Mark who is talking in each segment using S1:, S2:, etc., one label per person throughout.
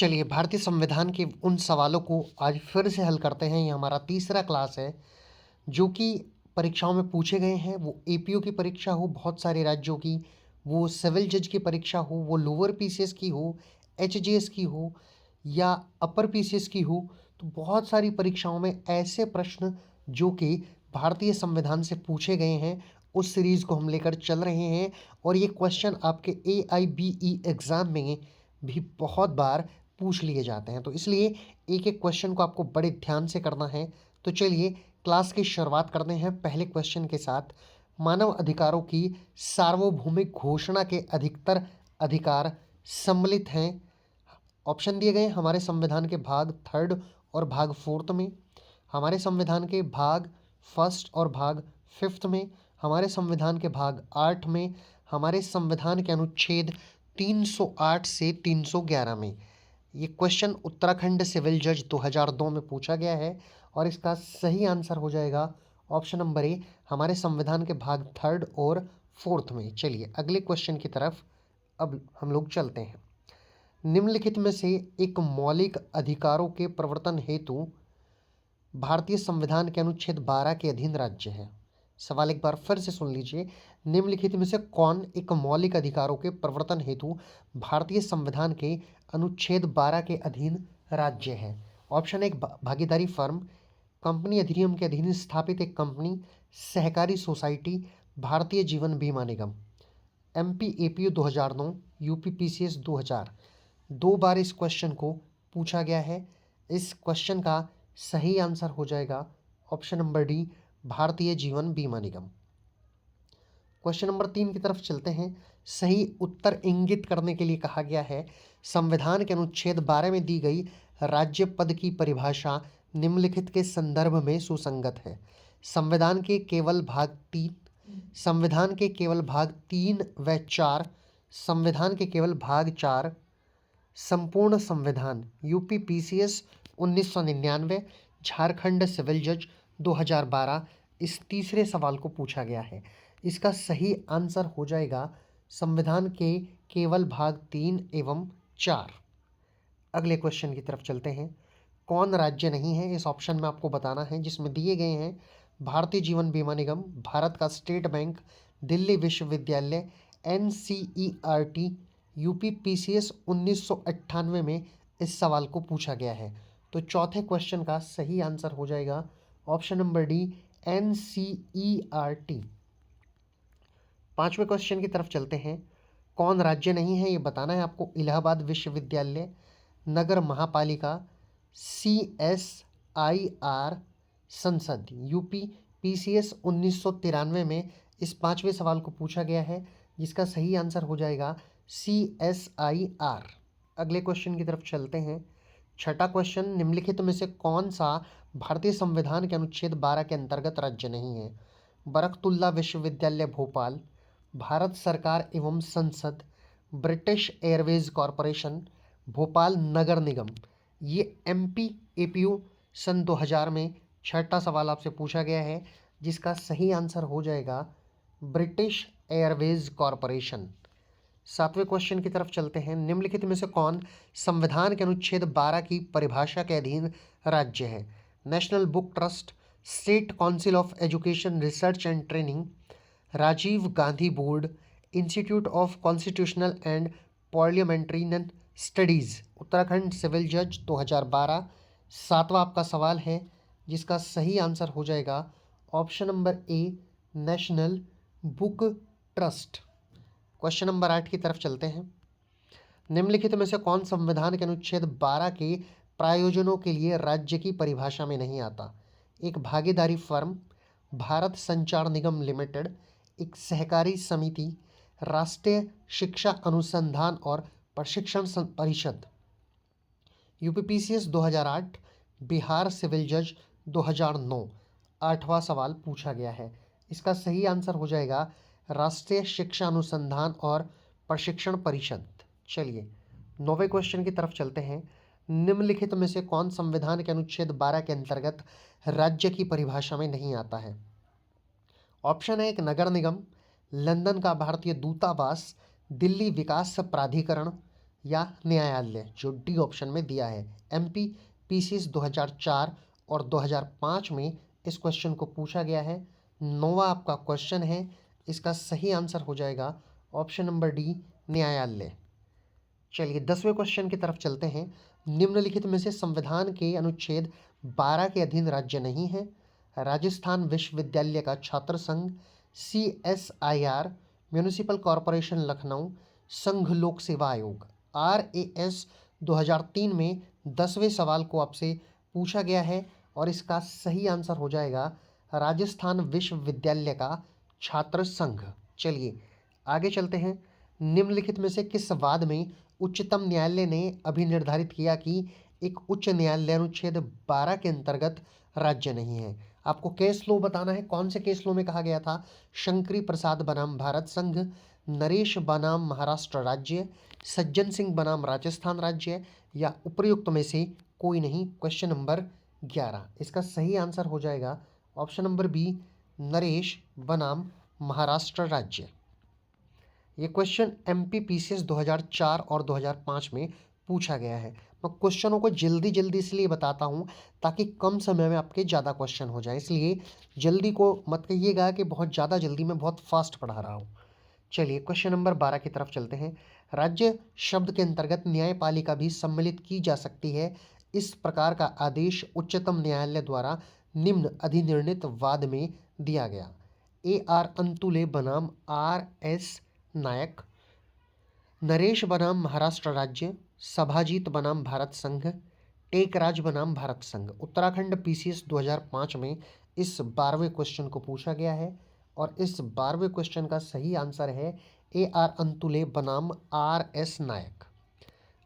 S1: चलिए, भारतीय संविधान के उन सवालों को आज फिर से हल करते हैं। ये हमारा तीसरा क्लास है, जो कि परीक्षाओं में पूछे गए हैं। वो एपीओ की परीक्षा हो बहुत सारे राज्यों की, वो सिविल जज की परीक्षा हो, वो लोअर पीसीएस की हो, एचजीएस की हो या अपर पीसीएस की हो। तो बहुत सारी परीक्षाओं में ऐसे प्रश्न जो कि भारतीय संविधान से पूछे गए हैं, उस सीरीज़ को हम लेकर चल रहे हैं। और ये क्वेश्चन आपके AIBE एग्ज़ाम में भी बहुत बार पूछ लिए जाते हैं, तो इसलिए एक एक क्वेश्चन को आपको बड़े ध्यान से करना है। तो चलिए क्लास की शुरुआत करते हैं पहले क्वेश्चन के साथ। मानव अधिकारों की सार्वभौमिक घोषणा के अधिकतर अधिकार सम्मिलित हैं। ऑप्शन दिए गए हमारे संविधान के भाग थर्ड और भाग फोर्थ में, हमारे संविधान के भाग फर्स्ट और भाग फिफ्थ में, हमारे संविधान के भाग 8 में, हमारे संविधान के अनुच्छेद 308 से 311 में। ये क्वेश्चन उत्तराखंड सिविल जज 2002 में पूछा गया है और इसका सही आंसर हो जाएगा ऑप्शन नंबर ए, हमारे संविधान के भाग थर्ड और फोर्थ में। चलिए अगले क्वेश्चन की तरफ अब हम लोग चलते हैं। निम्नलिखित में से एक मौलिक अधिकारों के प्रवर्तन हेतु भारतीय संविधान के अनुच्छेद 12 के अधीन राज्य है। सवाल एक बार फिर से सुन लीजिए। निम्नलिखित में से कौन एक मौलिक अधिकारों के प्रवर्तन हेतु भारतीय संविधान के अनुच्छेद 12 के अधीन राज्य है? ऑप्शन एक, भागीदारी फर्म, कंपनी अधिनियम के अधीन स्थापित एक कंपनी, सहकारी सोसाइटी, भारतीय जीवन बीमा निगम। MP APU 2009, UP PCS 2000। दो बार इस क्वेश्चन को पूछा गया है। इस क्वेश्चन का सही आंसर हो जाएगा option number D, Bharatiya Jeevan बीमा निगम। क्वेश्चन नंबर 3 की तरफ चलते हैं। सही उत्तर इंगित करने के लिए कहा गया है, संविधान के अनुच्छेद 12 में दी गई राज्य पद की परिभाषा निम्नलिखित के संदर्भ में सुसंगत है। संविधान के केवल भाग 3, संविधान के केवल भाग 3 व 4, संविधान के केवल भाग 4, संपूर्ण संविधान। यूपी पीसीएस 1999, झारखंड सिविल जज 2012। इस तीसरे सवाल को पूछा गया है। इसका सही आंसर हो जाएगा संविधान के केवल भाग 3 एवं 4। अगले क्वेश्चन की तरफ चलते हैं। कौन राज्य नहीं है, इस ऑप्शन में आपको बताना है, जिसमें दिए गए हैं भारतीय जीवन बीमा निगम, भारत का स्टेट बैंक, दिल्ली विश्वविद्यालय, NCERT, यूपी पीसीएस 1998 में इस सवाल को पूछा गया है। तो चौथे क्वेश्चन का सही आंसर हो जाएगा ऑप्शन नंबर डी, NCERT। पांचवें क्वेश्चन की तरफ चलते हैं। कौन राज्य नहीं है ये बताना है आपको। इलाहाबाद विश्वविद्यालय, नगर महापालिका, CSIR, संसद। यूपी PCS 1993 में इस पांचवें सवाल को पूछा गया है, जिसका सही आंसर हो जाएगा CSIR। अगले क्वेश्चन की तरफ चलते हैं। छठा क्वेश्चन, निम्नलिखित में से कौन सा भारतीय संविधान के अनुच्छेद 12 के अंतर्गत राज्य नहीं है? बरकतुल्ला विश्वविद्यालय भोपाल, भारत सरकार एवं संसद, ब्रिटिश एयरवेज कॉरपोरेशन, भोपाल नगर निगम। ये MP APU सन 2000 में छठा सवाल आपसे पूछा गया है, जिसका सही आंसर हो जाएगा ब्रिटिश एयरवेज कॉरपोरेशन। सातवें क्वेश्चन की तरफ चलते हैं। निम्नलिखित में से कौन संविधान के अनुच्छेद 12 की परिभाषा के अधीन राज्य है? National book trust, state council of education research and training, Rajiv Gandhi board, institute of constitutional and parliamentary studies. Uttarakhand civil जज 2012 सातवां आपका सवाल है, जिसका सही आंसर हो जाएगा option number A, national book trust. Question number 8 की तरफ चलते हैं। निम्नलिखित में से कौन संविधान के अनुच्छेद 12 के प्रायोजनों के लिए राज्य की परिभाषा में नहीं आता? एक भागीदारी फर्म, भारत संचार निगम लिमिटेड, एक सहकारी समिति, राष्ट्रीय शिक्षा अनुसंधान और प्रशिक्षण परिषद। यूपी PCS 2008, बिहार सिविल जज 2009। आठवां सवाल पूछा गया है। इसका सही आंसर हो जाएगा राष्ट्रीय शिक्षा अनुसंधान और प्रशिक्षण परिषद। चलिए नौवें क्वेश्चन की तरफ चलते हैं। निम्नलिखित में से कौन संविधान के अनुच्छेद 12 के अंतर्गत राज्य की परिभाषा में नहीं आता है? ऑप्शन है एक, नगर निगम, लंदन का भारतीय दूतावास, दिल्ली विकास प्राधिकरण, या न्यायालय, जो डी ऑप्शन में दिया है। एमपी पीसीएस 2004 और 2005 में इस क्वेश्चन को पूछा गया है। 9वां आपका क्वेश्चन है, इसका सही आंसर हो जाएगा ऑप्शन नंबर डी, न्यायालय। चलिए 10वें क्वेश्चन की तरफ चलते हैं। निम्नलिखित में से संविधान के अनुच्छेद 12 के अधीन राज्य नहीं है। राजस्थान विश्वविद्यालय का छात्र संघ, CSIR, म्यूनिसिपल कॉरपोरेशन लखनऊ, संघ लोक सेवा आयोग। RAS 2003 में 10वें सवाल को आपसे पूछा गया है और इसका सही आंसर हो जाएगा राजस्थान विश्वविद्यालय का छात्र संघ। चलिए आगे चलते हैं। निम्नलिखित में से किस वाद में उच्चतम न्यायालय ने अभी निर्धारित किया कि एक उच्च न्यायालय अनुच्छेद 12 के अंतर्गत राज्य नहीं है? आपको केस लो बताना है, कौन से केस लो में कहा गया था? शंकरी प्रसाद बनाम भारत संघ, नरेश बनाम महाराष्ट्र राज्य, सज्जन सिंह बनाम राजस्थान राज्य, या उपर्युक्त में से कोई नहीं। क्वेश्चन नंबर 11, इसका सही आंसर हो जाएगा ऑप्शन नंबर बी, नरेश बनाम महाराष्ट्र राज्य। ये क्वेश्चन MPPCS 2004 और 2005 में पूछा गया है। मैं क्वेश्चनों को जल्दी जल्दी इसलिए बताता हूँ ताकि कम समय में आपके ज़्यादा क्वेश्चन हो जाए, इसलिए जल्दी को मत कहिएगा कि बहुत ज़्यादा जल्दी, मैं बहुत फास्ट पढ़ा रहा हूँ। चलिए क्वेश्चन नंबर 12 की तरफ चलते हैं। राज्य शब्द के अंतर्गत न्यायपालिका भी सम्मिलित की जा सकती है। इस प्रकार का आदेश उच्चतम न्यायालय द्वारा निम्न अधिनिर्णित वाद में दिया गया। AR अंतुले बनाम RS नायक, नरेश बनाम महाराष्ट्र राज्य, सभाजीत बनाम भारत संघ, टेकराज बनाम भारत संघ। उत्तराखंड PCS 2005 में इस 12वें क्वेश्चन को पूछा गया है और इस 12वें क्वेश्चन का सही आंसर है AR अंतुले बनाम RS नायक।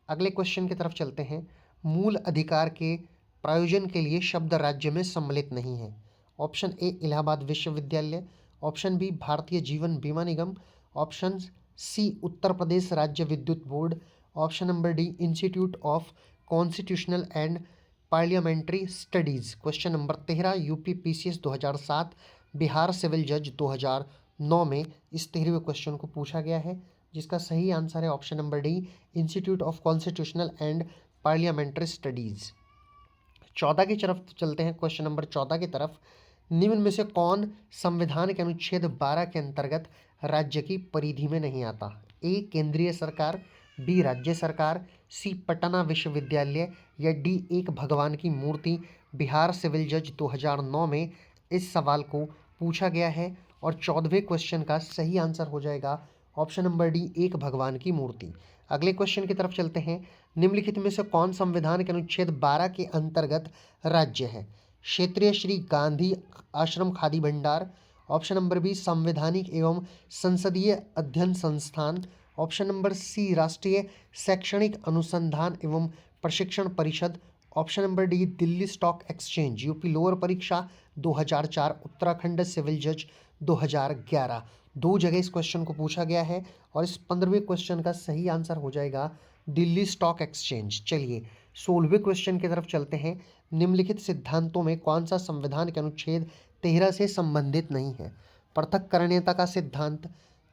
S1: अगले क्वेश्चन की तरफ चलते हैं। मूल अधिकार के प्रायोजन के लिए शब्द राज्य में सम्मिलित नहीं है। ऑप्शन ए, इलाहाबाद विश्वविद्यालय, ऑप्शन बी, भारतीय जीवन बीमा निगम, option C, Uttar Pradesh Rajya Vidyut board, option number D, institute of constitutional and parliamentary studies. Question number 13 UP PCS 2007, Bihar civil जज 2009 में इस 13वें क्वेश्चन को पूछा गया है, जिसका सही आंसर है option number D, institute of constitutional and parliamentary studies. 14 की तरफ चलते हैं। क्वेश्चन नंबर 14 की तरफ, निम्न में से कौन संविधान के अनुच्छेद 12 के अंतर्गत राज्य की परिधि में नहीं आता? ए, केंद्रीय सरकार, बी, राज्य सरकार, सी, पटना विश्वविद्यालय, या डी, एक भगवान की मूर्ति। बिहार सिविल जज 2009 में इस सवाल को पूछा गया है और 14वें क्वेश्चन का सही आंसर हो जाएगा ऑप्शन नंबर डी, एक भगवान की मूर्ति। अगले क्वेश्चन की तरफ चलते हैं। निम्नलिखित में से कौन संविधान के अनुच्छेद 12 के अंतर्गत राज्य है? क्षेत्रीय श्री गांधी आश्रम खादी भंडार, ऑप्शन नंबर बी, संवैधानिक एवं संसदीय अध्ययन संस्थान, ऑप्शन नंबर सी, राष्ट्रीय शैक्षणिक अनुसंधान एवं प्रशिक्षण परिषद, option number D, Delhi stock exchange. UP lower परीक्षा 2004, उत्तराखंड सिविल जज 2011। दो जगह इस क्वेश्चन को पूछा गया है और इस 15वें क्वेश्चन का सही आंसर हो जाएगा दिल्ली स्टॉक एक्सचेंज। चलिए 16वें क्वेश्चन की तरफ चलते हैं। निम्नलिखित सिद्धांतों में कौन सा संविधान के अनुच्छेद 13 से संबंधित नहीं है? पृथक्करणीयता का सिद्धांत,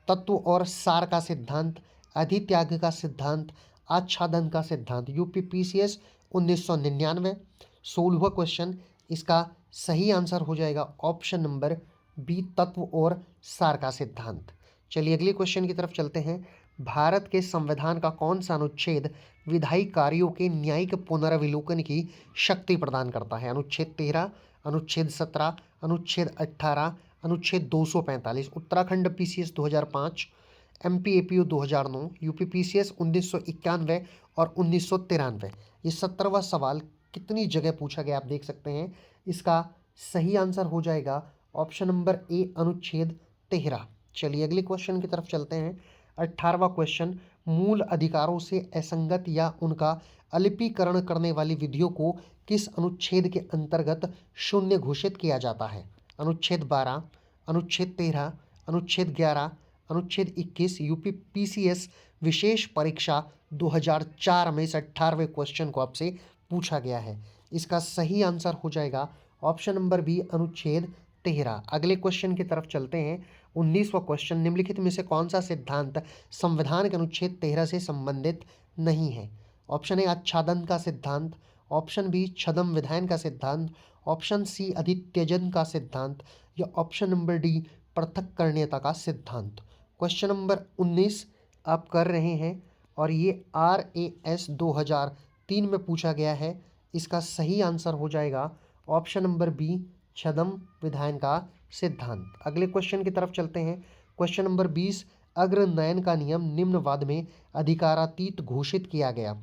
S1: तत्व और सार का सिद्धांत, अधित्याग का सिद्धांत, आच्छादन का सिद्धांत। UP PCS 1999। 16वां क्वेश्चन, इसका सही आंसर हो जाएगा ऑप्शन नंबर बी, तत्व और सार का सिद्धांत। चलिए अगले क्वेश्चन की तरफ चलते हैं। भारत के संविधान का कौन सा अनुच्छेद विधायी कार्यों के न्यायिक पुनर्विलोकन की शक्ति प्रदान करता है? अनुच्छेद 13, अनुच्छेद 17, अनुच्छेद 18, अनुच्छेद 245। Uttarakhand PCS 2005, MPAPU 2009, UP PCS 1991 और 1993। ये 17वां सवाल कितनी जगह पूछा गया आप देख सकते हैं। इसका सही आंसर हो जाएगा ऑप्शन नंबर ए, अनुच्छेद 13। चलिए अगले क्वेश्चन की तरफ चलते हैं। 18वां क्वेश्चन, मूल अधिकारों से असंगत या उनका अलिपीकरण करने वाली विधियों को किस अनुच्छेद के अंतर्गत शून्य घोषित किया जाता है? अनुच्छेद 12, अनुच्छेद 13, अनुच्छेद 11, अनुच्छेद 21। यूपी PCS विशेष परीक्षा 2004 में इस 18वें क्वेश्चन को आपसे पूछा गया है। इसका सही आंसर हो जाएगा ऑप्शन नंबर बी, अनुच्छेद 13। अगले क्वेश्चन की तरफ चलते हैं। 19वां क्वेश्चन, निम्नलिखित में से कौन सा सिद्धांत संविधान के अनुच्छेद 13 से संबंधित नहीं है। ऑप्शन ए आच्छादन का सिद्धांत, ऑप्शन बी छद्म विधायन का सिद्धांत, ऑप्शन सी अधित्यजन का सिद्धांत या ऑप्शन नंबर डी पृथक्करणीयता का सिद्धांत। क्वेश्चन नंबर 19 आप कर रहे हैं और ये RAS 2003 में पूछा गया है। इसका सही आंसर हो जाएगा ऑप्शन नंबर बी छद्म विधायन का सिद्धांत। अगले क्वेश्चन की तरफ चलते हैं। क्वेश्चन नंबर 20, अग्रनयन का नियम निम्न वाद में अधिकारातीत घोषित किया गया।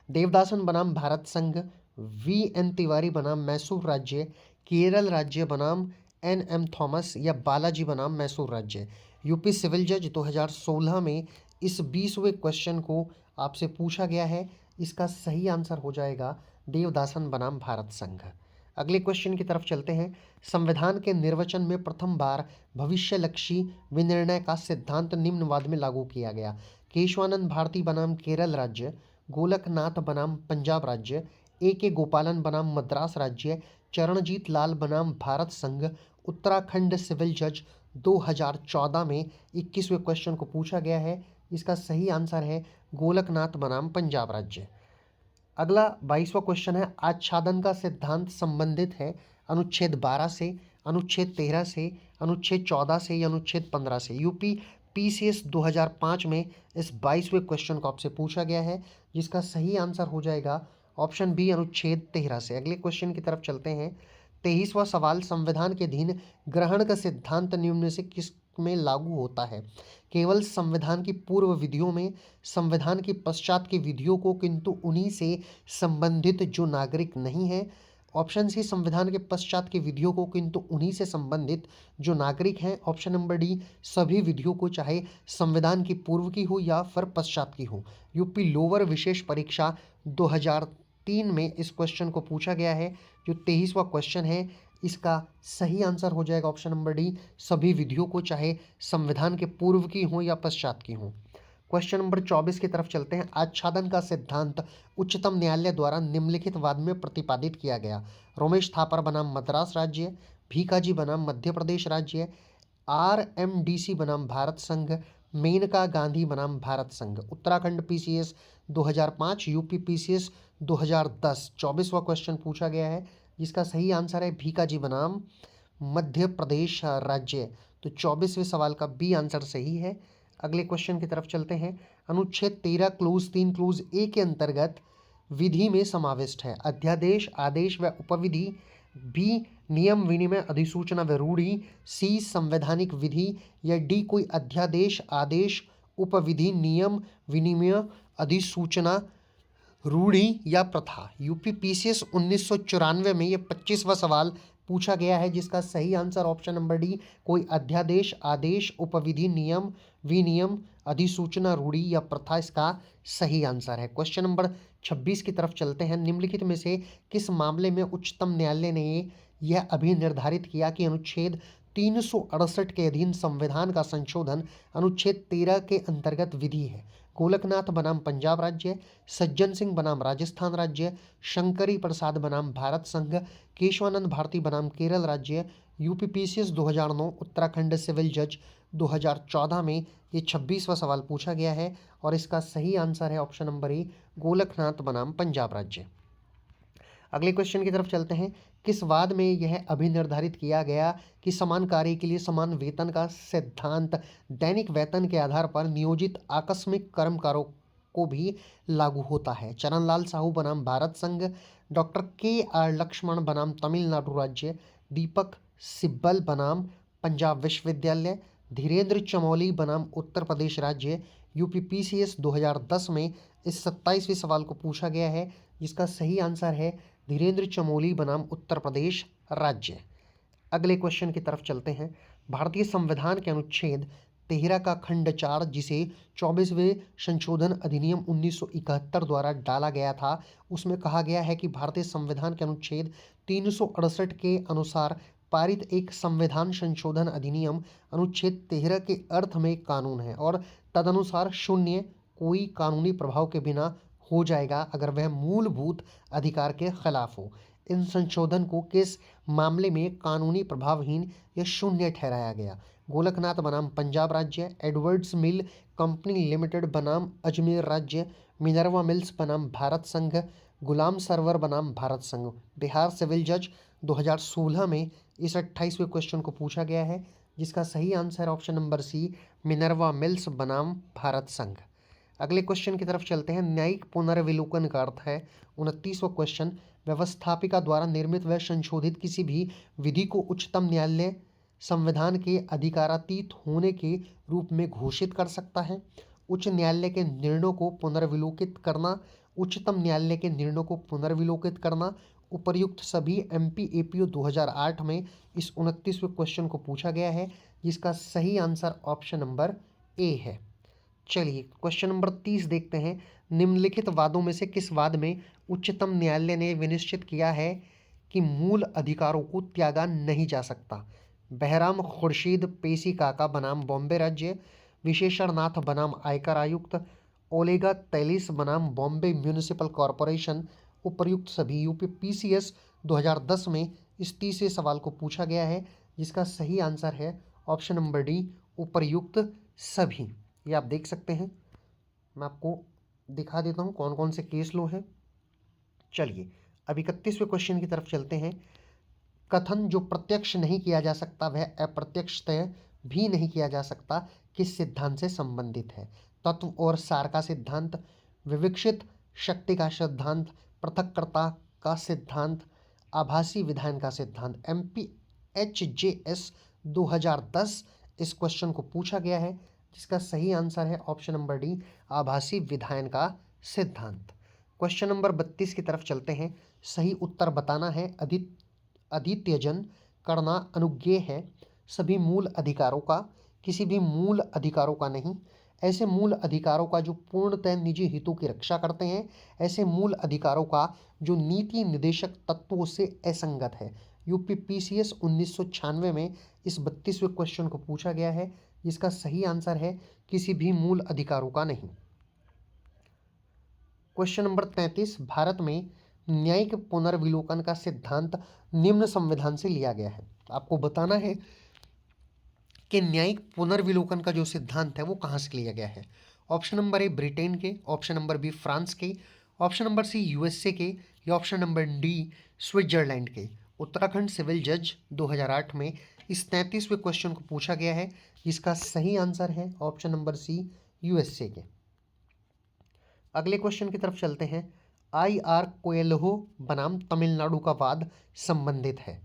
S1: देवदासन बनाम भारत संघ, VN तिवारी बनाम मैसूर राज्य, केरल राज्य बनाम NM थॉमस या बालाजी बनाम मैसूर राज्य। यूपी सिविल जज 2016 में इस 20वें क्वेश्चन को आपसे पूछा गया है। इसका सही आंसर हो जाएगा देवदासन बनाम भारत संघ। अगले क्वेश्चन की तरफ चलते हैं। संविधान के निर्वचन में प्रथम बार भविष्यलक्षी विनिर्णय का सिद्धांत निम्नवाद में लागू किया गया। केशवानंद भारती बनाम केरल राज्य, गोलकनाथ बनाम पंजाब राज्य, AK गोपालन बनाम मद्रास राज्य, चरणजीत लाल बनाम भारत संघ। उत्तराखंड सिविल जज 2014 में 21वें क्वेश्चन को पूछा गया है। इसका सही आंसर है गोलकनाथ बनाम पंजाब राज्य। अगला 22वां क्वेश्चन है। आच्छादन का सिद्धांत संबंधित है अनुच्छेद 12 से, अनुच्छेद 13 से, अनुच्छेद 14 से या अनुच्छेद 15 से। यूपी PCS 2005 में इस 22वें क्वेश्चन को आपसे पूछा गया है, जिसका सही आंसर हो जाएगा ऑप्शन बी अनुच्छेद 13 से। अगले क्वेश्चन की तरफ चलते हैं। 23वां सवाल, संविधान के अधीन ग्रहण का सिद्धांत निम्न में से किस में लागू होता है? केवल संविधान की पूर्व विधियों में, संविधान के पश्चात की विधियों को, किंतु उन्हीं से संबंधित जो नागरिक नहीं है। ऑप्शन सी संविधान के पश्चात की विधियों को, किंतु उन्हीं से संबंधित जो नागरिक हैं। ऑप्शन नंबर डी सभी विधियों को, चाहे संविधान की पूर्व की हो या फिर पश्चात की हो। यूपी लोअर विशेष परीक्षा 2003 में इस क्वेश्चन को पूछा गया है। जो 23वां क्वेश्चन है, इसका सही आंसर हो जाएगा ऑप्शन नंबर डी सभी विधियों को, चाहे संविधान के पूर्व की हो या पश्चात की हो। क्वेश्चन नंबर 24 की तरफ चलते हैं। आच्छादन का सिद्धांत उच्चतम न्यायालय द्वारा निम्नलिखित वाद में प्रतिपादित किया गया। रोमेश थापर बनाम मद्रास राज्य, भीकाजी बनाम मध्य प्रदेश राज्य, RMDC बनाम भारत संघ, मेनका गांधी बनाम भारत संघ। उत्तराखंड PCS 2005, यूपी PCS 2010 24वां क्वेश्चन पूछा गया है, जिसका सही आंसर है भीकाजी बनाम मध्य प्रदेश राज्य। तो 24वें सवाल का बी आंसर सही है। अगले क्वेश्चन की तरफ चलते हैं। अनुच्छेद 13 क्लोज 3 क्लोज ए के अंतर्गत विधि में समाविष्ट है। अध्यादेश, आदेश व उपविधि, बी नियम विनिमय अधिसूचना व रूढ़ी, सी संवैधानिक विधि या डी कोई अध्यादेश, आदेश, उपविधि, नियम विनिमय अधिसूचना, रूढ़ी या प्रथा। यूपी PCS 1994 में ये 25वां सवाल पूछा गया है, जिसका सही आंसर ऑप्शन नंबर डी कोई अध्यादेश, आदेश, उपविधि, नियम विनियम अधिसूचना, रूढ़ी या प्रथा इसका सही आंसर है। क्वेश्चन नंबर 26 की तरफ चलते हैं। निम्नलिखित में से किस मामले में उच्चतम न्यायालय ने यह अभिनिर्धारित किया कि अनुच्छेद 368 के अधीन संविधान का संशोधन अनुच्छेद 13 के अंतर्गत विधि है? गोलकनाथ बनाम पंजाब राज्य, सज्जन सिंह बनाम राजस्थान राज्य, शंकरी प्रसाद बनाम भारत संघ, केशवानंद भारती बनाम केरल राज्य। यूपी PCS 2009, उत्तराखंड सिविल जज 2014 में ये 26वां सवाल पूछा गया है और इसका सही आंसर है ऑप्शन नंबर ए गोलकनाथ बनाम पंजाब राज्य। अगले क्वेश्चन की तरफ चलते हैं। किस वाद में यह अभिनिर्धारित किया गया कि समान कार्य के लिए समान वेतन का सिद्धांत दैनिक वेतन के आधार पर नियोजित आकस्मिक कर्मकारों को भी लागू होता है? चरणलाल साहू बनाम भारत संघ, डॉक्टर KR लक्ष्मण बनाम तमिलनाडु राज्य, दीपक सिब्बल बनाम पंजाब विश्वविद्यालय, धीरेन्द्र चमोली बनाम उत्तर प्रदेश राज्य। यूपी PCS 2010 में इस 27वें सवाल को पूछा गया है, जिसका सही आंसर है धीरेन्द्र चमोली बनाम उत्तर प्रदेश राज्य। अगले क्वेश्चन की तरफ चलते हैं। भारतीय संविधान के अनुच्छेद 13 का खंड 4, जिसे 24वें संशोधन अधिनियम 1971 द्वारा डाला गया था, उसमें कहा गया है कि भारतीय संविधान के अनुच्छेद 368 के अनुसार पारित एक संविधान संशोधन अधिनियम अनुच्छेद 13 के अर्थ में कानून है और तदनुसार शून्य कोई कानूनी प्रभाव के बिना हो जाएगा अगर वह मूलभूत अधिकार के खिलाफ हो। इन संशोधन को किस मामले में कानूनी प्रभावहीन या शून्य ठहराया गया? गोलकनाथ बनाम पंजाब राज्य, एडवर्ड्स मिल कंपनी लिमिटेड बनाम अजमेर राज्य, मिनर्वा मिल्स बनाम भारत संघ, गुलाम सरवर बनाम भारत संघ। बिहार सिविल जज 2016 में इस 28वें क्वेश्चन को पूछा गया है, जिसका सही answer option number C, Minerva Mills बनाम भारत संघ। अगले क्वेश्चन की तरफ चलते हैं। न्यायिक पुनर्विलोकन का अर्थ है, 29वां क्वेश्चन, व्यवस्थापिका द्वारा निर्मित व संशोधित किसी भी विधि को उच्चतम न्यायालय संविधान के अधिकारातीत होने के रूप में घोषित कर सकता है। उच्च न्यायालय के निर्णयों को पुनर्विलोकित करना, उच्चतम न्यायालय के निर्णयों को पुनर्विलोकित करना, उपर्युक्त सभी एमपी एपीओ 2008 में इस 29वें क्वेश्चन को पूछा गया है, जिसका सही आंसर ऑप्शन नंबर ए है। चलिए क्वेश्चन नंबर 30 देखते हैं। निम्नलिखित वादों में से किस वाद में उच्चतम न्यायालय ने विनिश्चित किया है कि मूल अधिकारों को त्यागा नहीं जा सकता? बहराम खुर्शीद पेशी काका बनाम बॉम्बे राज्य, विशेषण नाथ बनाम आयकर आयुक्त, ओलेगा तैलिस बनाम बॉम्बे म्यूनिसिपल कॉरपोरेशन। उपर्युक्त सभी यूपी पीसीएस 2010 में इस तीसरे सवाल को पूछा गया है, जिसका सही आंसर है ऑप्शन नंबर डी, उपर्युक्त सभी। ये आप देख सकते हैं, मैं आपको दिखा देता हूँ कौन कौन से केस लो हैं। चलिए अब 31वें क्वेश्चन की तरफ चलते हैं। कथन जो प्रत्यक्ष नहीं किया जा सकता वह अप्रत्यक्षतः भी नहीं किया जा सकता किस सिद्धांत से संबंधित है? तत्व और सार का सिद्धांत, विवक्षित शक्ति का सिद्धांत, पृथक्कर्ता का सिद्धांत, आभासी विधान का सिद्धांत। MPHJS 2010 इस क्वेश्चन को पूछा गया है, जिसका सही आंसर है ऑप्शन नंबर डी, आभासी विधान का सिद्धांत। क्वेश्चन नंबर 32 की तरफ चलते हैं। सही उत्तर बताना है। अद्वितीयजन करना अनुज्ञेय है सभी मूल अधिकारों का, किसी भी मूल अधिकारों का नहीं। ऐसे मूल अधिकारों का जो पूर्णतः निजी हितों की रक्षा करते हैं, ऐसे मूल अधिकारों का जो नीति निदेशक तत्वों से असंगत है। यूपी पीसीएस 1996 में इस 32वें क्वेश्चन को पूछा गया है, जिसका सही आंसर है किसी भी मूल अधिकारों का नहीं। क्वेश्चन नंबर 33, भारत में न्यायिक पुनर्विलोकन का सिद्धांत निम्न संविधान से लिया गया है। आपको बताना है कि न्यायिक पुनर्विलोकन का जो सिद्धांत है वो कहाँ से लिया गया है। ऑप्शन नंबर ए ब्रिटेन के, ऑप्शन नंबर बी फ्रांस के, ऑप्शन नंबर सी यूएसए के, या ऑप्शन नंबर डी स्विट्जरलैंड के। उत्तराखंड सिविल जज 2008 में इस 33वें क्वेश्चन को पूछा गया है, जिसका सही आंसर है ऑप्शन नंबर सी, यूएसए के। अगले क्वेश्चन की तरफ चलते हैं। IR कोएल्हो बनाम तमिलनाडु का वाद संबंधित है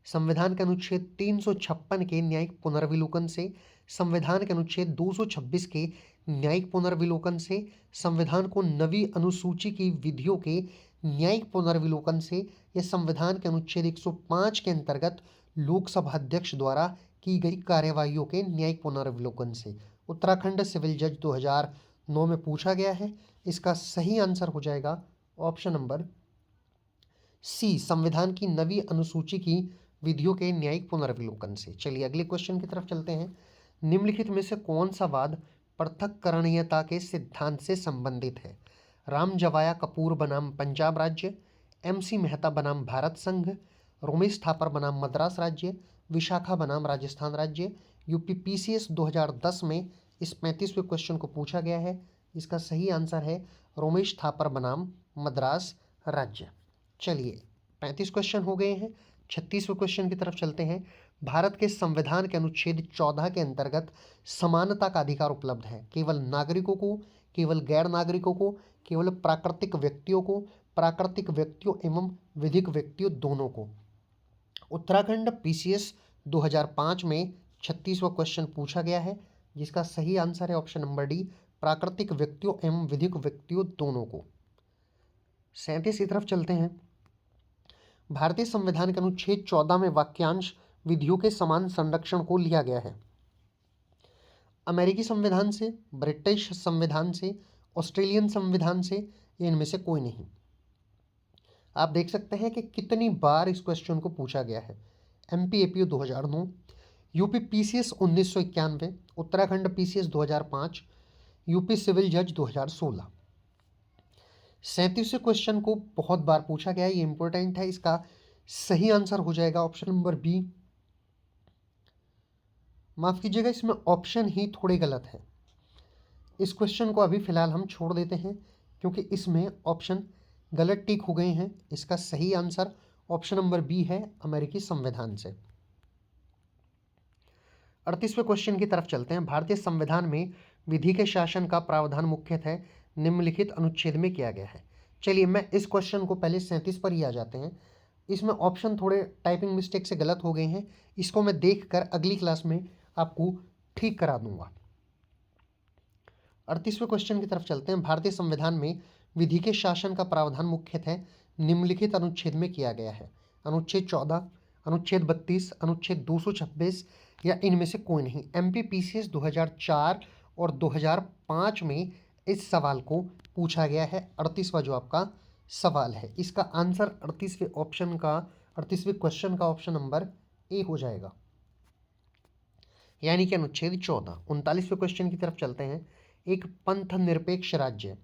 S1: संविधान के अनुच्छेद 356 के न्यायिक पुनर्विलोकन से, संविधान के अनुच्छेद 226 के न्यायिक पुनर्विलोकन से, संविधान को नवी अनुसूची की विधियों के न्यायिक पुनर्विलोकन से, या संविधान के अनुच्छेद 105 के अंतर्गत लोकसभा अध्यक्ष द्वारा की गई कार्यवाहियों के न्यायिक पुनर्विलोकन से। उत्तराखंड सिविल जज 2009 में पूछा गया है। इसका सही आंसर हो जाएगा ऑप्शन नंबर सी, संविधान की नवी अनुसूची की विधियों के न्यायिक पुनर्विलोकन से। चलिए अगले क्वेश्चन की तरफ चलते हैं। निम्नलिखित में से कौन सा वाद पृथक्करणीयता के सिद्धांत से संबंधित है? राम जवाया कपूर बनाम पंजाब राज्य, MC मेहता बनाम भारत संघ, रोमेश थापर बनाम मद्रास राज्य, विशाखा बनाम राजस्थान राज्य। यूपी पीसीएस 2010 में इस 35वें क्वेश्चन को पूछा गया है। इसका सही आंसर है रोमेश थापर बनाम मद्रास राज्य। चलिए 35 क्वेश्चन हो गए हैं। 36वें क्वेश्चन की तरफ चलते हैं। भारत के संविधान के अनुच्छेद 14 के अंतर्गत समानता का अधिकार उपलब्ध है केवल नागरिकों को, केवल गैर नागरिकों को, केवल प्राकृतिक व्यक्तियों को, प्राकृतिक व्यक्तियों एवं विधिक व्यक्तियों दोनों को। उत्तराखंड पीसीएस 2005 में 36वां क्वेश्चन पूछा गया है, जिसका सही आंसर है ऑप्शन नंबर डी, प्राकृतिक व्यक्तियों एवं विधिक व्यक्तियों दोनों को। 37 की तरफ चलते हैं। भारतीय संविधान के अनुच्छेद 14 में वाक्यांश विधियों के समान संरक्षण को लिया गया है अमेरिकी संविधान से, ब्रिटिश संविधान से, ऑस्ट्रेलियन संविधान से, इनमें से कोई नहीं। आप देख सकते हैं कि कितनी बार इस क्वेश्चन को पूछा गया है। MPAPO 2009, UP PCS 1991, Uttarakhand PCS 2005, UP civil जज 2016। 37वें क्वेश्चन को बहुत बार पूछा गया है, ये इंपॉर्टेंट है। इसका सही आंसर हो जाएगा ऑप्शन नंबर बी। माफ कीजिएगा, इसमें ऑप्शन ही थोड़े गलत है। इस क्वेश्चन को अभी फिलहाल हम छोड़ देते हैं। क्योंकि इसमें ऑप्शन गलत टिक हो गए हैं। इसका सही आंसर ऑप्शन नंबर बी है, अमेरिकी संविधान से। 38वें क्वेश्चन की तरफ चलते हैं। भारतीय संविधान में विधि के शासन का प्रावधान मुख्यतः निम्नलिखित अनुच्छेद में किया गया है। चलिए मैं इस क्वेश्चन को पहले 37 पर ही आ जाते हैं। इसमें ऑप्शन थोड़े टाइपिंग मिस्टेक से गलत हो गए हैं, इसको मैं देखकर अगली क्लास में आपको ठीक करा दूंगा। 38वें क्वेश्चन की तरफ चलते हैं। भारतीय संविधान में विधि के शासन का प्रावधान मुख्यतः निम्नलिखित अनुच्छेद में किया गया है। अनुच्छेद 14, अनुच्छेद 32, अनुच्छेद 226 या इनमें से कोई नहीं। MPPCS 2004 और 2005 में इस सवाल को पूछा गया है। 38वां जो आपका सवाल है, इसका आंसर 38वें क्वेश्चन का ऑप्शन नंबर ए हो जाएगा, यानी कि अनुच्छेद 14। 39वें क्वेश्चन की तरफ चलते हैं। एक पंथ निरपेक्ष राज्य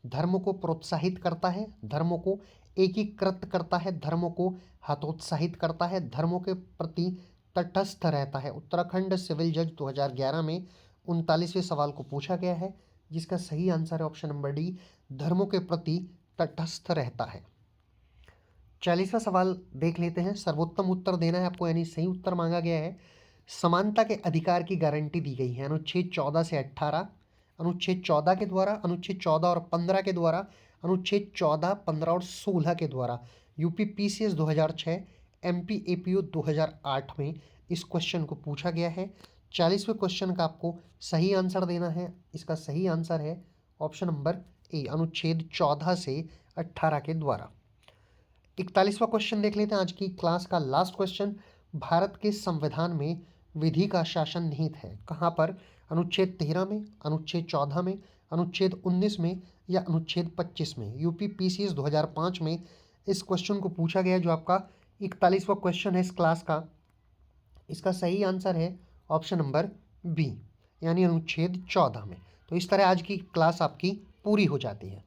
S1: धर्म को प्रोत्साहित करता है, धर्मों को एकीकृत करता है, धर्मों को हतोत्साहित करता है, धर्मों के प्रति तटस्थ रहता है। उत्तराखंड सिविल जज 2011 में 39वें सवाल को पूछा गया है, जिसका सही आंसर है ऑप्शन नंबर डी, धर्मों के प्रति तटस्थ रहता है। 40वां सवाल देख लेते हैं। सर्वोत्तम उत्तर देना है आपको, यानी सही उत्तर मांगा गया है। समानता के अधिकार की गारंटी दी गई है अनुच्छेद 14 से 18, अनुच्छेद 14 के द्वारा, अनुच्छेद 14 और 15 के द्वारा, अनुच्छेद 14, 15 और 16 के द्वारा। UPPCS 2006, MPAPO 2008 में इस क्वेश्चन को पूछा गया है। 40वें क्वेश्चन का आपको सही आंसर देना है। इसका सही आंसर है ऑप्शन नंबर ए, अनुच्छेद 14 से 18 के द्वारा। 41वां क्वेश्चन देख लेते हैं, आज की क्लास का लास्ट क्वेश्चन। भारत के संविधान में विधि का शासन निहित है कहाँ पर? अनुच्छेद 13 में, अनुच्छेद 14 में, अनुच्छेद 19 में या अनुच्छेद 25 में। UPPCS 2005 में इस क्वेश्चन को पूछा गया, जो आपका 41वां क्वेश्चन है इस क्लास का। इसका सही आंसर है ऑप्शन नंबर बी, यानी अनुच्छेद 14 में। तो इस तरह आज की क्लास आपकी पूरी हो जाती है।